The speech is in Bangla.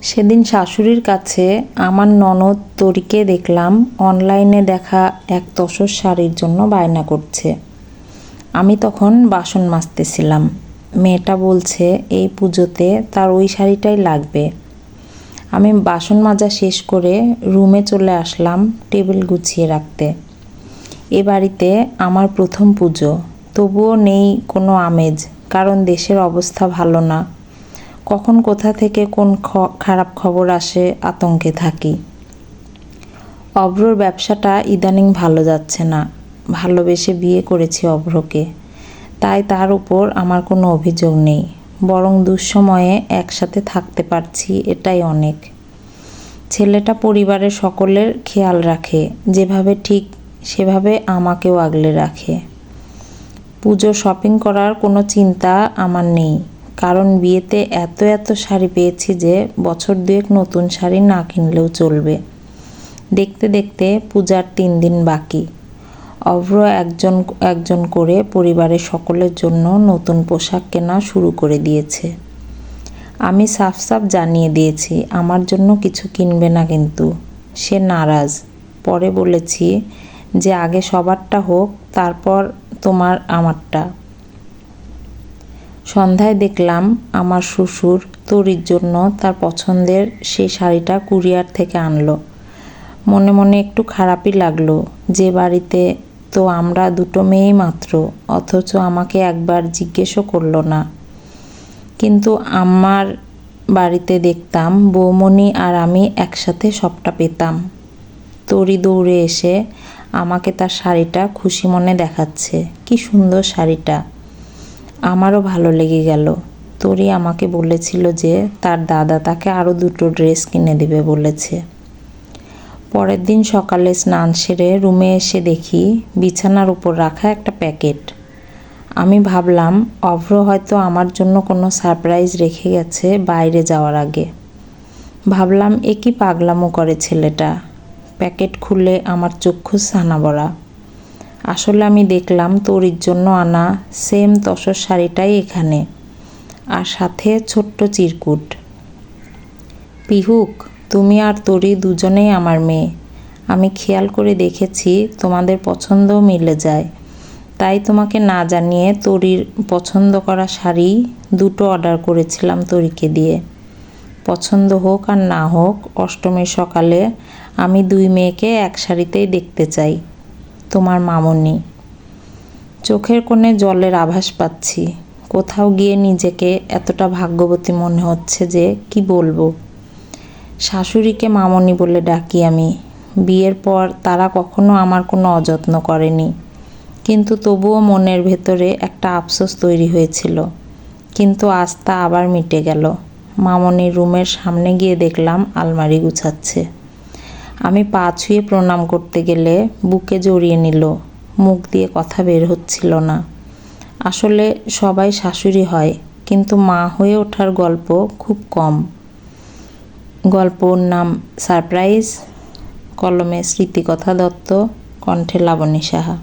সেদিন শাশুড়ির কাছে আমার ননদ তরিকে দেখলাম অনলাইনে দেখা এক তসর শাড়ির জন্য বায়না করছে। আমি তখন বাসন মাজতেছিলাম। মেয়েটা বলছে এই পুজোতে তার ওই শাড়িটাই লাগবে। আমি বাসন মাজা শেষ করে রুমে চলে আসলাম টেবিল গুছিয়ে রাখতে। এ বাড়িতে আমার প্রথম পুজো, তবুও নেই কোনো আমেজ, কারণ দেশের অবস্থা ভালো না। কখন কোথা থেকে কোন খারাপ খবর আসে আতঙ্কে থাকি। অভ্রর ব্যবসাটা ইদানিং ভালো যাচ্ছে না। ভালোবেসে বিয়ে করেছি অভ্রকে, তাই তার উপর আমার কোনো অভিযোগ নেই, বরং দুঃসময়ে একসাথে থাকতে পারছি এটাই অনেক। ছেলেটা পরিবারের সকলের খেয়াল রাখে, যেভাবে ঠিক সেভাবে আমাকেও আগলে রাখে। পুজো শপিং করার কোনো চিন্তা আমার নেই, কারণ বিয়েতে এত এত শাড়ি পেয়েছি যে বছর দুয়েক নতুন শাড়ি না কিনলেও চলবে। দেখতে দেখতে পূজার 3 দিন বাকি। অভ্র একজন একজন করে পরিবারের সকলের জন্য নতুন পোশাক কেনা শুরু করে দিয়েছে। আমি সাফ সাফ জানিয়ে দিয়েছি আমার জন্য কিছু কিনবে না, কিন্তু সে নারাজ। পরে বলেছি যে আগে সবারটা হোক, তারপর তোমার আমারটা। সন্ধ্যায় দেখলাম আমার শ্বশুর তরির জন্য তার পছন্দের সেই শাড়িটা কুরিয়ার থেকে আনলো। মনে মনে একটু খারাপই লাগলো, যে বাড়িতে তো আমরা দুটো মেয়েই মাত্র, অথচ আমাকে একবার জিজ্ঞেসও করলো না। কিন্তু আমার বাড়িতে দেখতাম বৌমণি আর আমি একসাথে সবটা পেতাম। তরি দৌড়ে এসে আমাকে তার শাড়িটা খুশি মনে দেখাচ্ছে। কি সুন্দর শাড়িটা! আমারও ভালো লেগে গেল। তরি আমাকে বলেছিল যে তার দাদা তাকে আরও 2টো ড্রেস কিনে দেবে বলেছে। পরের দিন সকালে স্নান সেরে রুমে এসে দেখি বিছানার উপর রাখা একটা প্যাকেট। আমি ভাবলাম অভ্র হয়তো আমার জন্য কোনো সারপ্রাইজ রেখে গেছে বাইরে যাওয়ার আগে। ভাবলাম এ কি পাগলামো করে ছেলেটা। প্যাকেট খুলে আমার চক্ষু ছানা বড়া। আসলে আমি দেখলাম তরির জন্য আনা সেম তসর শাড়িটাই এখানে, আর সাথে ছোট্ট চিরকুট। পিহুক, তুমি আর তরি দুজনেই আমার মেয়ে। আমি খেয়াল করে দেখেছি তোমাদের পছন্দও মিলে যায়, তাই তোমাকে না জানিয়ে তরির পছন্দ করা শাড়ি 2টো অর্ডার করেছিলাম তরিকে দিয়ে। পছন্দ হোক আর না হোক, অষ্টমীর সকালে আমি 2 মেয়েকে এক শাড়িতেই দেখতে চাই। তোমার মামনি। চোখের কোণে জলের আভাস পাচ্ছি। কোথাও গিয়ে নিজেকে এতটা ভাগ্যবতী মনে হচ্ছে যে কি বলবো। শাশুড়িকে মামনি বলে ডাকি আমি। বিয়ের পর তারা কখনো আমার কোনো অযত্ন করেনি, কিন্তু তবুও মনের ভেতরে একটা আফসোস তৈরি হয়েছিল। কিন্তু আজ তা আবার মিটে গেল। মামনির রুমের সামনে গিয়ে দেখলাম আলমারি গুছাচ্ছে। আমি পা ছুঁয়ে প্রণাম করতে গেলে বুকে জড়িয়ে নিল। মুখ দিয়ে কথা বের হচ্ছিল না। আসলে সবাই শাশুড়ি হয়, কিন্তু মা হয়ে ওঠার গল্প খুব কম। গল্পর নাম সারপ্রাইজ, কলমে স্মৃতিকথা দত্ত, কণ্ঠে লাবণী সাহা।